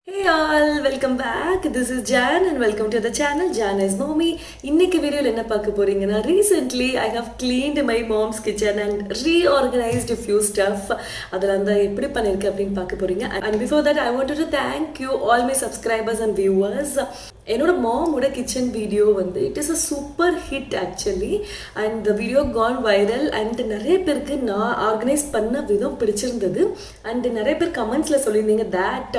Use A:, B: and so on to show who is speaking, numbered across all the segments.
A: Hey all, welcome back. This is Jan and welcome to the channel. Jan is Mommy. இன்னைக்கு வீடியோல என்ன பார்க்க போறீங்கன்னா recently I have cleaned my mom's kitchen and reorganized a few stuff. அதெல்லாம் அந்த எப்படி பண்ணிருக்கேன் அப்படின்னு பார்க்க போறீங்க. And before that I wanted to thank you all my subscribers and viewers. என்னோட மாமோட கிச்சன் வீடியோ வந்து it is a super hit actually and the video gone viral and நிறைய பேருக்கு நான் ஆர்கனைஸ் பண்ண விதம் பிடிச்சிருந்தது அண்ட் நிறைய பேர் கமெண்ட்ஸில் சொல்லியிருந்தீங்க that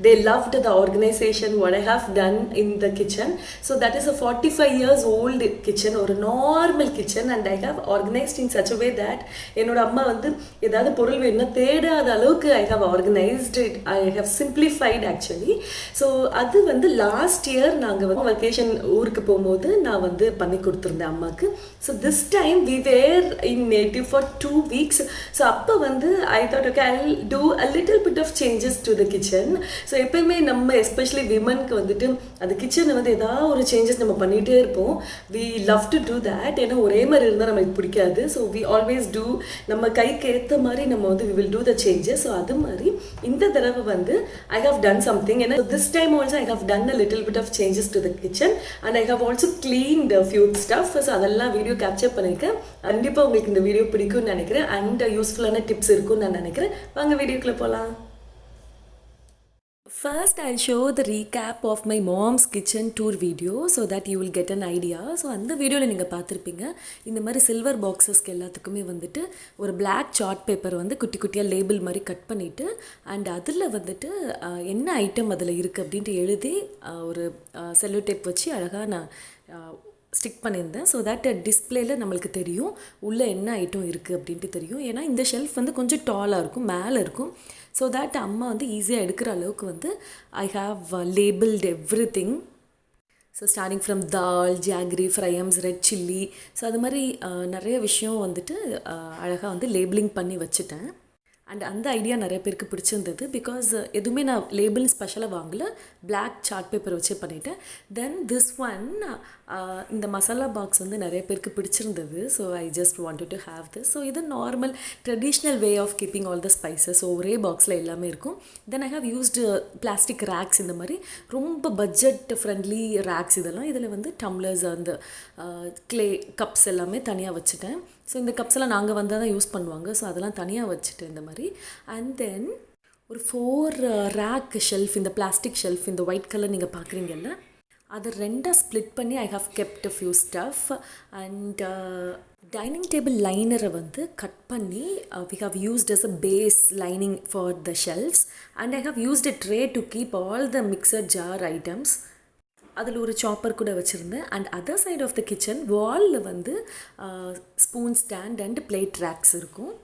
A: they loved the organisation what I have done in the kitchen so that is a 45 years old kitchen ஒரு normal kitchen and I have organised in such way that என்னோட அம்மா வந்து ஏதாவது பொருள் வேணும்னா தேடாத அளவுக்கு I have organised I have simplified actually so அது வந்து லாஸ்ட் இயர் நாங்கள் வந்து வெக்கேஷன் ஊருக்கு போகும்போது நான் வந்து பண்ணி கொடுத்துருந்தேன் அம்மாவுக்கு so this time we were in native for 2 weeks so அப்போ வந்து I thought okay I do a little bit of changes to the kitchen so எப்பயுமே நம்ம எஸ்பெஷலி விமனுக்கு வந்துட்டு அந்த கிச்சனை வந்து ஏதாவது ஒரு சேஞ்சஸ் நம்ம பண்ணிகிட்டே இருப்போம் we love to do that ஏன்னா ஒரே மாதிரி இருந்தால் நமக்கு பிடிக்காது ஸோ வி ஆல்வேஸ் டூ நம்ம கைக்கு ஏற்ற மாதிரி நம்ம வந்து we will do the changes so அது மாதிரி இந்த தடவை வந்து ஐ ஹவ் டன் சம்திங் ஏன்னா this time also I have done a little bit of changes to the kitchen and I have also cleaned a few stuff so அதெல்லாம் video capture பண்ணிருக்கேன் கண்டிப்பா உங்களுக்கு இந்த வீடியோ பிடிக்கும்னு நினைக்கிறேன் and யூஸ்ஃபுல்லான tips இருக்கும்னு நான் நினைக்கிறேன் வாங்க வீடியோக்குள்ள போலாம் First, I'll show the recap of my mom's kitchen tour video so that you will get an idea. So, அந்த வீடியோவில் நீங்கள் பார்த்துருப்பீங்க இந்த மாதிரி சில்வர் பாக்ஸஸ்க்கு எல்லாத்துக்குமே வந்துட்டு ஒரு பிளாக் சார்ட் பேப்பர் வந்து குட்டி குட்டியாக லேபிள் மாதிரி கட் பண்ணிவிட்டு அண்ட் அதில் வந்துட்டு என்ன ஐட்டம் அதில் இருக்குது அப்படின்ட்டு எழுதி ஒரு செல்லோ டேப் வச்சு அழகாக நான் ஸ்டிக் பண்ணியிருந்தேன் ஸோ தட் டிஸ்பிளேயில் நம்மளுக்கு தெரியும் உள்ளே என்ன ஐட்டம் இருக்குது அப்படின்ட்டு தெரியும் ஏன்னா இந்த ஷெல்ஃப் வந்து கொஞ்சம் டாலாக இருக்கும் மேலே இருக்கும் ஸோ தட் அம்மா வந்து ஈஸியாக எடுக்கிற அளவுக்கு வந்து I have labelled everything so starting from dal jaggery fryums red chilli so அது மாதிரி நிறைய விஷயம் வந்துட்டு அழகாக வந்து லேபிளிங் பண்ணி வச்சுட்டேன் அண்ட் அந்த ஐடியா நிறைய பேருக்கு பிடிச்சிருந்தது பிகாஸ் எதுவுமே நான் லேபிள் ஸ்பெஷலாக வாங்கலை பிளாக் சார்ட் பேப்பர் வச்சே பண்ணிவிட்டேன் தென் திஸ் ஒன் இந்த மசாலா பாக்ஸ் வந்து நிறைய பேருக்கு பிடிச்சிருந்தது so I just wanted to have this so இது normal traditional way of keeping all the spices so ஒரே பாக்ஸில் எல்லாமே இருக்கும் then I have used plastic racks இந்த மாதிரி ரொம்ப பட்ஜெட் ஃப்ரெண்ட்லி ரேக்ஸ் இதெல்லாம் இதில் வந்து டம்ளர்ஸ் அந்த க்ளே கப்ஸ் எல்லாமே தனியாக வச்சுட்டேன் ஸோ இந்த கப்ஸ் எல்லாம் நாங்கள் வந்தால் தான் யூஸ் பண்ணுவாங்க ஸோ அதெல்லாம் தனியாக வச்சுட்டு இந்த மாதிரி அண்ட் தென் ஒரு 4 ரேக் ஷெல்ஃப் இந்த பிளாஸ்டிக் ஷெல்ஃப் இந்த ஒயிட் கலர் நீங்கள் பார்க்குறீங்கல்ல அதை ரெண்டாக ஸ்ப்ளிட் பண்ணி I have kept few stuff and dining table லைனரை வந்து கட் பண்ணி we have used as a base lining for the shelves and I have used a tray to keep all the mixer jar items அதில் ஒரு chopper கூட வச்சுருந்தேன் and other side of the kitchen வாலில் வந்து spoon stand and plate racks இருக்கும்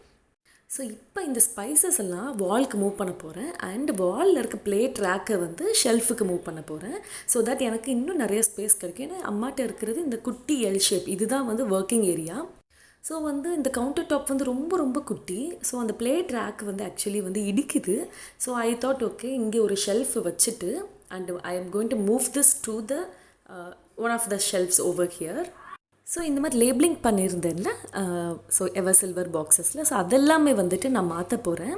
A: so இப்போ இந்த spices எல்லாம் வால்க்கு மூவ் பண்ண போகிறேன் அண்ட் வாலில் இருக்க பிளேட் ரேக்கை வந்து ஷெல்ஃபுக்கு மூவ் பண்ண போகிறேன் ஸோ தட் எனக்கு இன்னும் நிறைய ஸ்பேஸ் கிடைக்கும் ஏன்னா அம்மாட்ட இருக்கிறது இந்த குட்டி எல் ஷேப் இதுதான் வந்து ஒர்க்கிங் ஏரியா ஸோ வந்து இந்த கவுண்டர் டாப் வந்து ரொம்ப ரொம்ப குட்டி ஸோ அந்த பிளேட் ரேக் வந்து ஆக்சுவலி வந்து இடிக்குது ஸோ ஐ தாட் ஓகே இங்கே ஒரு ஷெல்ஃப் வச்சுட்டு and I am going to move this to the one of the shelves over here so இந்த மாதிரி லேபிளிங் பண்ணியிருந்தேன்ல ஸோ எவர் சில்வர் பாக்ஸஸில் ஸோ அதெல்லாமே வந்துட்டு நான் மாற்ற போகிறேன்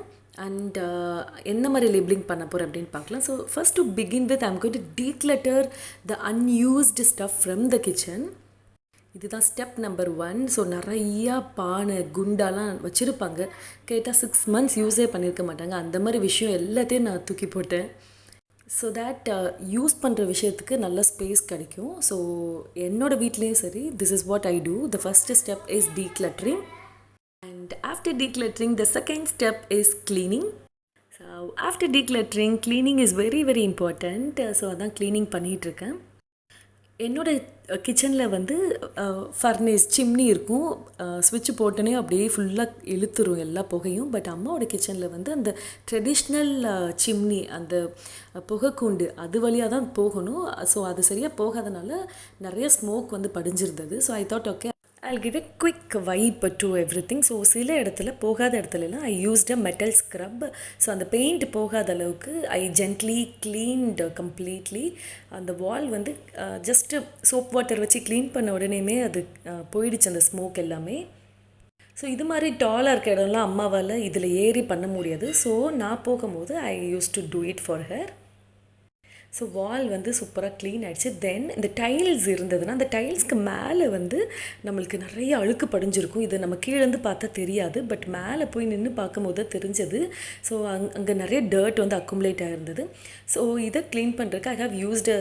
A: அண்ட் என்ன மாதிரி லேபிளிங் பண்ண போகிறேன் அப்படின்னு பார்க்கலாம் so first to begin with I'm going to declutter the unused stuff from the kitchen இதுதான் ஸ்டெப் நம்பர் 1 ஸோ நிறையா பானை குண்டாலாம் வச்சுருப்பாங்க கேட்டால் 6 months யூஸே பண்ணியிருக்க மாட்டாங்க அந்த மாதிரி விஷயம் எல்லாத்தையும் நான் தூக்கி போட்டேன் ஸோ தேட் யூஸ் பண்ணுற விஷயத்துக்கு நல்ல ஸ்பேஸ் கிடைக்கும் ஸோ என்னோடய வீட்லேயும் சரி this is what I do the first step is decluttering and after decluttering the second step is cleaning so after decluttering cleaning is very very important so அதான் cleaning பண்ணிகிட்ருக்கேன் என்னோடய கிச்சனில் வந்து ஃபர்னேஸ் சிம்னி இருக்கும் ஸ்விட்ச் போட்டோன்னே அப்படியே ஃபுல்லாக இழுத்துரும் எல்லா புகையும் பட் அம்மாவோட கிச்சனில் வந்து அந்த ட்ரெடிஷ்னல் சிம்னி அந்த புகைக்கூண்டு அது வழியாக தான் போகணும் ஸோ அது சரியாக போகாதனால நிறைய ஸ்மோக் வந்து படிஞ்சிருந்தது so I thought okay I'll give a quick wipe to everything. So சில இடத்துல போகாத இடத்துலலாம் I used a metal scrub so அந்த பெயிண்ட் போகாத அளவுக்கு ஐ ஜென்ட்லி க்ளீன்டு கம்ப்ளீட்லி அந்த வால் வந்து ஜஸ்ட்டு சோப் வாட்டர் வச்சு க்ளீன் பண்ண உடனேமே அது போயிடுச்சு அந்த ஸ்மோக் எல்லாமே ஸோ இது மாதிரி டாலாக இருக்க இடம்லாம் அம்மாவால் இதில் ஏறி பண்ண முடியாது ஸோ நான் போகும்போது I used to do it for her so wall வந்து சூப்பராக க்ளீன் ஆகிடுச்சு. தென் இந்த டைல்ஸ் இருந்ததுன்னா அந்த டைல்ஸ்க்கு மேலே வந்து நம்மளுக்கு நிறைய அழுக்கு படிஞ்சிருக்கும். இது நம்ம கீழேருந்து பார்த்தா தெரியாது, பட் மேலே போய் நின்று பார்க்கும்போது தான் தெரிஞ்சது. ஸோ அங்கே நிறைய டர்ட் வந்து அக்குமுலேட் ஆகிருந்தது. ஸோ இதை க்ளீன் பண்ணுறதுக்கு I have used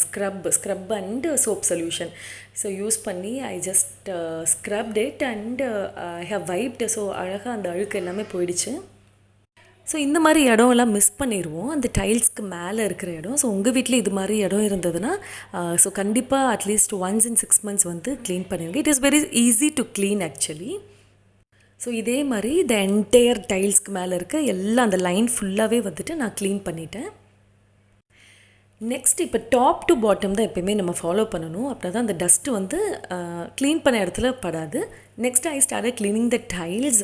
A: scrub and soap solution. So use பண்ணி I just scrubbed it and I have wiped. So அழகாக அந்த அழுக்கு எல்லாமே போயிடுச்சு. ஸோ இந்த மாதிரி இடம் எல்லாம் மிஸ் பண்ணிடுவோம், அந்த டைல்ஸ்க்கு மேலே இருக்கிற இடம். ஸோ உங்கள் வீட்டில் இது மாதிரி இடம் இருந்ததுன்னா ஸோ கண்டிப்பாக அட்லீஸ்ட் ஒன்ஸ் இன் 6 months வந்து க்ளீன் பண்ணிடுங்க. It is very easy to clean actually. So இதே மாதிரி இந்த என்டையர் டைல்ஸ்க்கு மேலே இருக்க எல்லாம் அந்த லைன் ஃபுல்லாகவே வந்துட்டு நான் க்ளீன் பண்ணிட்டேன். நெக்ஸ்ட் இப்போ டாப் டு பாட்டம் தான் எப்போயுமே நம்ம ஃபாலோ பண்ணணும். அப்படின்னா தான் அந்த டஸ்ட்டு வந்து க்ளீன் பண்ண இடத்துல படாது. Next I start cleaning the tiles.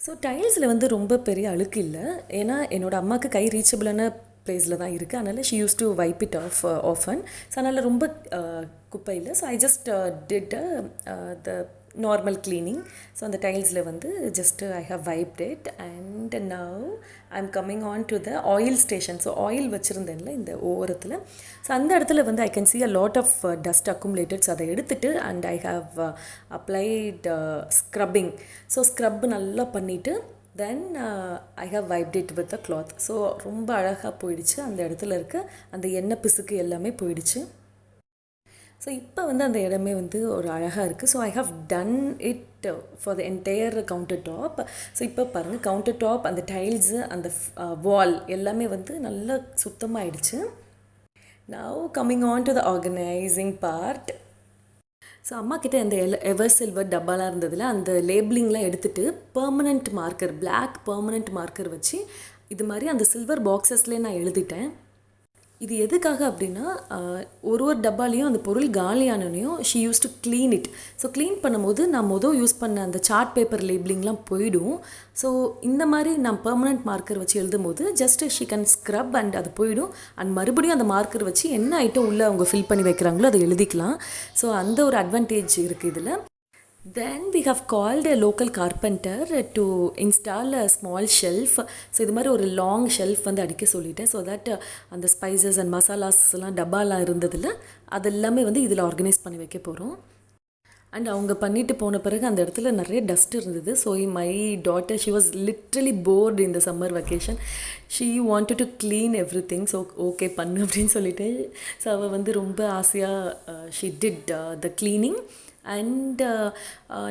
A: So டைல்ஸில் வந்து ரொம்ப பெரிய அழுக்கு இல்லை, ஏன்னா என்னோடய அம்மாவுக்கு கை ரீச்சபிளான ப்ளேஸில் தான் இருக்குது. அதனால் she use to wipe it off often. So அதனால் ரொம்ப குப்பை இல்லை. So I just did the normal cleaning. So அந்த டைல்ஸில் வந்து just I have wiped it and now I am coming on to the oil station. So oil வச்சுருந்தேன்ல இந்த ஓரத்தில். ஸோ அந்த இடத்துல வந்து I can see a lot of dust accumulated. So அதை எடுத்துட்டு and I have applied scrubbing. So scrub நல்லா பண்ணிவிட்டு then I have wiped it with a cloth. So ரொம்ப அழகாக போயிடுச்சு. அந்த இடத்துல இருக்க அந்த எண்ணெய் பிசுக்கு எல்லாமே போயிடுச்சு. ஸோ இப்போ வந்து அந்த இடமே வந்து ஒரு அழகாக இருக்குது. So I have done it for the entire counter top. So இப்போ பாருங்கள், கவுண்டர் டாப், அந்த டைல்ஸு, அந்த வால் எல்லாமே வந்து நல்லா சுத்தமாகிடுச்சு. Now coming on to the organising part. So அம்மாக்கிட்ட அந்த எவர் சில்வர் டப்பாலாம் இருந்ததில் அந்த லேபிளிங்லாம் எடுத்துகிட்டு permanent marker, black permanent marker வச்சு இது மாதிரி அந்த சில்வர் பாக்ஸஸ்லேயே நான் எழுதிட்டேன். இது எதுக்காக அப்படின்னா ஒரு டப்பாலையும் அந்த பொருள் காலியானனையும் she use to clean it. So clean பண்ணும்போது நான் யூஸ் பண்ண அந்த சார்ட் பேப்பர் லேபிளிங்லாம் போயிடும். ஸோ இந்த மாதிரி நான் பெர்மனண்ட் மார்க்கர் வச்சு எழுதும்போது just she can scrub and அது போயிடும். அண்ட் மறுபடியும் அந்த மார்க்கர் வச்சு என்ன ஐட்டம் உள்ளே அவங்க ஃபில் பண்ணி வைக்கிறாங்களோ அதை எழுதிக்கலாம். ஸோ அந்த ஒரு அட்வான்டேஜ் இருக்குது இதில். Then we have called a local carpenter to install a small shelf. So இது மாதிரி ஒரு லாங் ஷெல்ஃப் வந்து அடிக்க சொல்லிட்டேன். ஸோ தட் அந்த ஸ்பைசஸ் அண்ட் மசாலாஸ்லாம் டப்பாலாம் இருந்ததில் அதெல்லாமே வந்து இதில் ஆர்கனைஸ் பண்ணி வைக்க போகிறோம். அண்ட் அவங்க பண்ணிட்டு போன பிறகு அந்த இடத்துல நிறைய டஸ்ட் இருந்தது. So my daughter she was literally bored இந்த summer vacation. She wanted to clean everything. So okay பண்ணு அப்படின்னு சொல்லிட்டு ஸோ அவள் வந்து ரொம்ப ஆசையாக she did the cleaning. And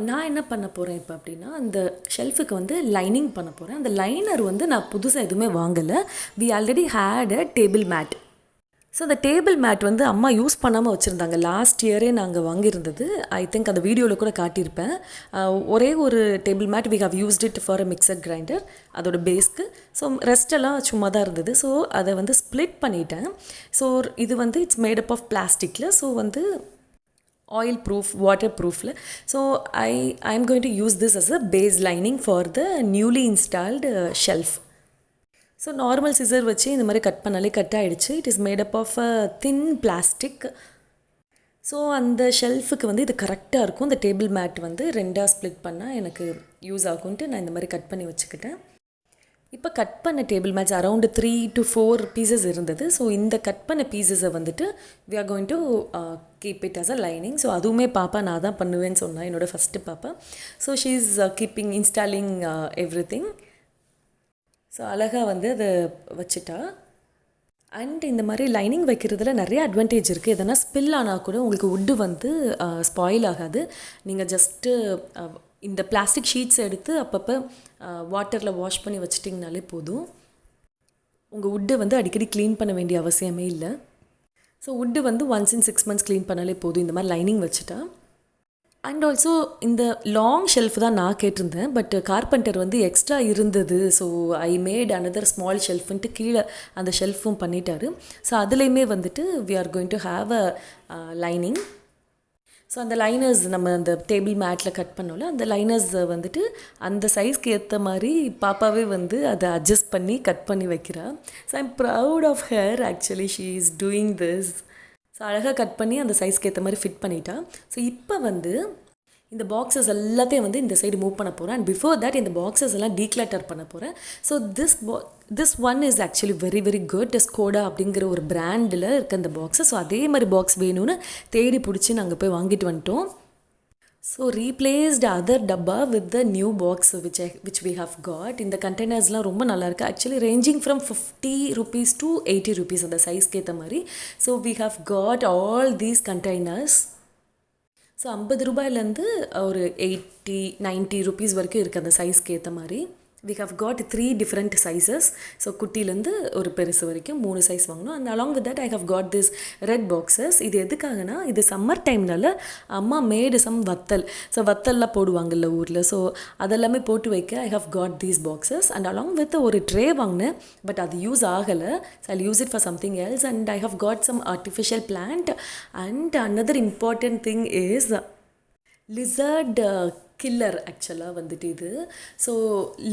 A: நான் என்ன பண்ண போகிறேன் இப்போ அப்படின்னா, அந்த ஷெல்ஃபுக்கு வந்து லைனிங் பண்ண போகிறேன். அந்த லைனர் வந்து நான் புதுசாக எதுவுமே வாங்கலை. We already had a table mat. So அந்த டேபிள் மேட் வந்து அம்மா யூஸ் பண்ணாமல் வச்சுருந்தாங்க. லாஸ்ட் இயரே நாங்கள் வாங்கியிருந்தது. ஐ திங்க் அந்த வீடியோவில் கூட காட்டியிருப்பேன். ஒரே ஒரு table mat we have used it for a mixer grinder, அதோட பேஸ்க்கு. ஸோ ரெஸ்டெல்லாம் சும்மா தான் இருந்தது. ஸோ அதை வந்து ஸ்ப்ளிட் பண்ணிட்டேன். ஸோ இது வந்து இட்ஸ் மேட் அப் ஆஃப் பிளாஸ்டிக்கில். ஸோ வந்து oil proof, water proof. So I am going to use this as a base lining for the newly installed shelf. So normal scissor வச்சு இந்த மாதிரி கட் பண்ணாலே cut ஆகிடுச்சு. It is made up of a thin plastic. So அந்த ஷெல்ஃபுக்கு வந்து இது கரெக்டாக இருக்கும். இந்த டேபிள் மேட் வந்து ரெண்டாக ஸ்ப்ளிட் பண்ணால் எனக்கு யூஸ் ஆகும்ன்ட்டு நான் இந்த மாதிரி கட் பண்ணி வச்சுக்கிட்டேன். இப்போ கட் பண்ண table mats around 3 to 4 pieces இருந்தது. ஸோ இந்த கட் பண்ண பீசஸை வந்துட்டு we are going to keep it as a lining. So அதுவுமே பாப்பா நான் தான் பண்ணுவேன்னு சொன்னேன், என்னோடய ஃபஸ்ட்டு பாப்பா. So she is keeping installing everything. So அழகாக வந்து அதை வச்சுட்டா. அண்ட் இந்த மாதிரி லைனிங் வைக்கிறதுல நிறைய அட்வான்டேஜ் இருக்குது. எதனா ஸ்பில் ஆனால் கூட உங்களுக்கு வுட்டு வந்து ஸ்பாயில் ஆகாது. நீங்கள் ஜஸ்ட்டு இந்த பிளாஸ்டிக் ஷீட்ஸ் எடுத்து அப்பப்போ வாட்டரில் வாஷ் பண்ணி வச்சிட்டிங்கனாலே போதும். உங்கள் வுட்டை வந்து அடிக்கடி க்ளீன் பண்ண வேண்டிய அவசியமே இல்லை. ஸோ வுட்டு வந்து ஒன்ஸ் இன் 6 months க்ளீன் பண்ணாலே போதும் இந்த மாதிரி லைனிங் வச்சுட்டா. அண்ட் ஆல்சோ இந்த லாங் ஷெல்ஃப் தான் நான் கேட்டிருந்தேன், பட் கார்பெண்டர் வந்து எக்ஸ்ட்ரா இருந்தது. So I made another small ஷெல்ஃப்ன்ட்டு கீழே அந்த ஷெல்ஃபும் பண்ணிட்டாரு. ஸோ அதுலேயுமே வந்துட்டு we are going to have a lining. So அந்த லைனர்ஸ் நம்ம அந்த டேபிள் மேட்டில் கட் பண்ணோம்ல, அந்த லைனர்ஸ் வந்துட்டு அந்த சைஸ்க்கு ஏற்ற மாதிரி பாப்பாவே வந்து அதை அட்ஜஸ்ட் பண்ணி கட் பண்ணி வைக்கிறா. So I am proud of her. Actually she is doing this. So அழகாக கட் பண்ணி அந்த சைஸ்க்கு ஏற்ற மாதிரி ஃபிட் பண்ணிட்டா. ஸோ இப்போ வந்து இந்த பாக்ஸஸ் எல்லாத்தையும் வந்து இந்த சைடு மூவ் பண்ண போகிறேன். அண்ட் பிஃபோர் தட் இந்த பாக்ஸஸ் எல்லாம் டீக்ளட்டர் பண்ண போகிறேன். So this one is actually very very good. Skoda அப்படிங்கிற ஒரு பிராண்டில் இருக்க இந்த பாக்ஸஸ். ஸோ அதே மாதிரி பாக்ஸ் வேணும்னு தேடி பிடிச்சி நாங்கள் போய் வாங்கிட்டு வந்துட்டோம். So replaced other dabba with the new box which we have got. இந்த கண்டெய்னர்ஸ்லாம் ரொம்ப நல்லா இருக்குது. Actually ranging from 50 rupees to 80 rupees அந்த சைஸ்க்கு ஏற்ற மாதிரி. So we have got all these containers. So 50 ரூபாயிலேருந்து ஒரு 80-90 rupees வரைக்கும் இருக்குது அந்த சைஸ்க்கு ஏற்ற மாதிரி. We have got 3 different sizes. So குட்டிலேருந்து ஒரு பெருசு வரைக்கும் 3 சைஸ் வாங்கணும். And along with that I have got this red boxes. இது எதுக்காகனா இது சம்மர் டைம்னால அம்மா மேடு சம் வத்தல். ஸோ வத்தல்லாம் போடுவாங்கல்ல ஊரில். ஸோ அதெல்லாமே போட்டு வைக்க I have got these boxes. And along with ஒரு ட்ரே வாங்கினேன். பட் அது யூஸ் ஆகலை. So I use it for something else. And I have got some artificial plant. And another important thing is lizard killer ஆக்சுவலாக வந்துட்டு இது. So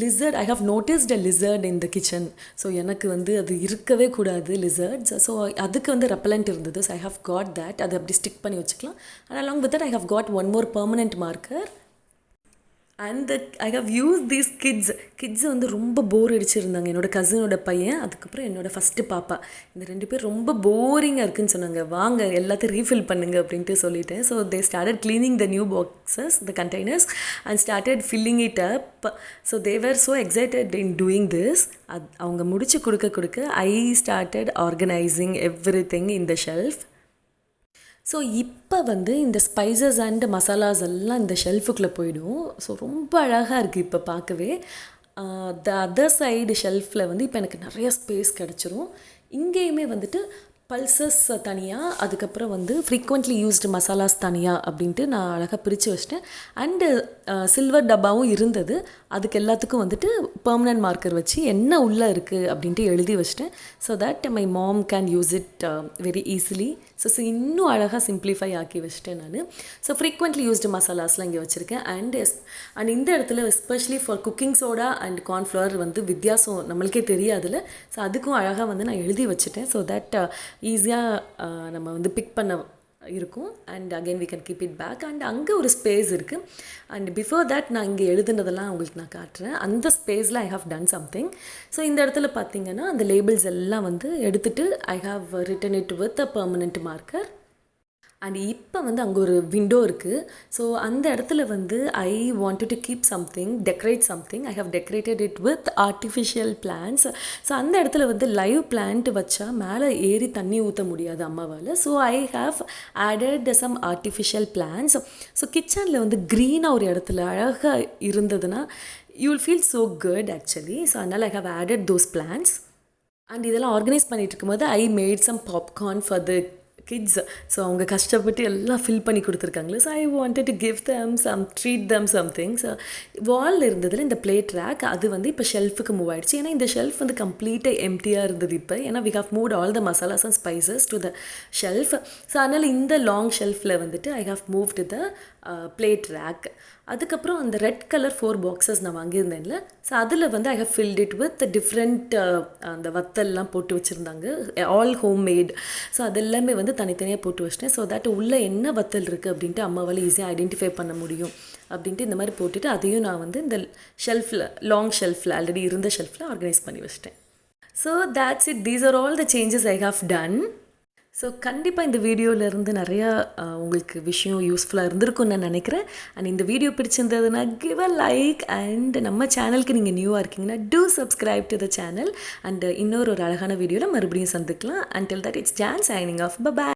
A: lizard I have noticed a lizard in the kitchen. So எனக்கு வந்து அது இருக்கவே கூடாது lizards. So அதுக்கு வந்து ரெப்பலண்ட் இருந்தது. So I have got that. அது அப்படி ஸ்டிக் பண்ணி வச்சுக்கலாம். And along with that I have got one more permanent marker. And I have use these kids வந்து ரொம்ப போர் அடிச்சிருந்தாங்க. என்னோடய கசினோட பையன், அதுக்கப்புறம் என்னோடய ஃபஸ்ட்டு பாப்பா. இந்த 2 பேர் ரொம்ப போரிங்காக இருக்குதுன்னு சொன்னாங்க. வாங்க எல்லாத்தையும் ரீஃபில் பண்ணுங்க அப்படின்ட்டு சொல்லிட்டேன். So they started cleaning the new boxes, the containers, and started filling it up. So they were so excited in doing this. அவங்க முடிச்சு கொடுக்க I started organising everything in the shelf. So இப்போ வந்து இந்த spices and மசாலாஸ் எல்லாம் இந்த ஷெல்ஃபுக்குள்ளே போயிடும். So ரொம்ப அழகாக இருக்குது இப்போ பார்க்கவே. த அதர் சைடு ஷெல்ஃபில் வந்து இப்போ எனக்கு நிறைய ஸ்பேஸ் கிடச்சிரும். இங்கேயுமே வந்துட்டு பல்சஸ் தனியாக, அதுக்கப்புறம் வந்து ஃப்ரீக்வெண்ட்லி யூஸ்டு மசாலாஸ் தனியாக அப்படின்ட்டு நான் அழகாக பிரித்து வச்சிட்டேன். அண்டு சில்வர் டப்பாவும் இருந்தது. அதுக்கு எல்லாத்துக்கும் வந்துட்டு பெர்மனன்ட் மார்க்கர் வச்சு என்ன உள்ளே இருக்குது அப்படின்ட்டு எழுதி வச்சிட்டேன். So that my mom can use it very easily. So இன்னும் அழகாக சிம்ப்ளிஃபை ஆக்கி வச்சிட்டேன் நான். ஸோ ஃப்ரீக்வெண்ட்லி யூஸ்டு மசாலாஸ்லாம் இங்கே வச்சுருக்கேன். அண்ட் இந்த இடத்துல especially for cooking soda and cornflour வந்து வித்தியாசம் நம்மளுக்கே தெரியாதுல்ல. ஸோ அதுக்கும் அழகாக வந்து நான் எழுதி வச்சுட்டேன். ஸோ தட் ஈஸியாக நம்ம வந்து பிக் பண்ண இருக்கும். And again we can keep it back. And அங்கே ஒரு ஸ்பேஸ் இருக்குது. அண்ட் பிஃபோர் தட் நான் இங்கே எழுதுனதெல்லாம் உங்களுக்கு நான் காட்டுறேன். அந்த ஸ்பேஸில் I have done something. So இந்த இடத்துல பார்த்தீங்கன்னா அந்த லேபிள்ஸ் எல்லாம் வந்து எடுத்துகிட்டு I have written it with a permanent marker. And இப்போ வந்து அங்கே ஒரு விண்டோ இருக்குது. ஸோ அந்த இடத்துல வந்து I wanted to keep something, decorate something. I have decorated it with artificial plants. So அந்த இடத்துல வந்து லைவ் பிளான்ட் வச்சா மேலே ஏறி தண்ணி ஊற்ற முடியாது அம்மாவால். So I have added some artificial plants. So கிச்சனில் வந்து க்ரீனாக ஒரு இடத்துல அழகாக இருந்ததுன்னா you will feel so good actually. So அதனால் I have added those plants. And இதெல்லாம் ஆர்கனைஸ் பண்ணிகிட்டு இருக்கும்போது I made some popcorn for the kids. So அவங்க கஷ்டப்பட்டு எல்லாம் ஃபில் பண்ணி கொடுத்துருக்காங்களே. So I wanted to give them treat them something. So வாலில் இருந்ததில் இந்த பிளேட் ரேக் அது வந்து இப்போ ஷெல்ஃபுக்கு மூவ் ஆகிடுச்சு. ஏன்னா இந்த ஷெல்ஃப் வந்து கம்ப்ளீட்டாக எம்டியாக இருந்தது இப்போ. ஏன்னா we have moved all the masalas and spices to the shelf. So அதனால் இந்த லாங் ஷெல்ஃபில் வந்துட்டு I have moved the plate rack. அதுக்கப்புறம் அந்த ரெட் கலர் 4 பாக்ஸஸ் நான் வாங்கியிருந்தேன்ல. ஸோ அதில் வந்து I have filled it with different அந்த வத்தல்லாம் போட்டு வச்சுருந்தாங்க, ஆல் ஹோம் மேட். ஸோ அதெல்லாமே வந்து தனித்தனியாக போட்டு வச்சிட்டேன். ஸோ தட் உள்ளே என்ன வத்தல் இருக்குது அப்படின்ட்டு அம்மாவால் ஈஸியாக ஐடென்டிஃபை பண்ண முடியும் அப்படின்ட்டு இந்த மாதிரி போட்டுட்டு அதையும் நான் வந்து இந்த ஷெல்ஃபில், லாங் ஷெல்ஃபில், ஆல்ரெடி இருந்த ஷெல்ஃபில் ஆர்கனைஸ் பண்ணி வச்சிட்டேன். So that's it. These are all the changes I have done. So கண்டிப்பாக இந்த வீடியோவிலேருந்து நிறையா உங்களுக்கு விஷயம் யூஸ்ஃபுல்லாக இருந்திருக்கும்னு நான் நினைக்கிறேன். அண்ட் இந்த வீடியோ பிடிச்சிருந்ததுன்னா கிவ் அ லைக். அண்ட் நம்ம சேனலுக்கு நீங்கள் நியூவாக இருக்கீங்கன்னா do subscribe to the channel. And இன்னொரு அழகான வீடியோவில் மறுபடியும் சந்திக்கலாம். Until that it's John signing off. By.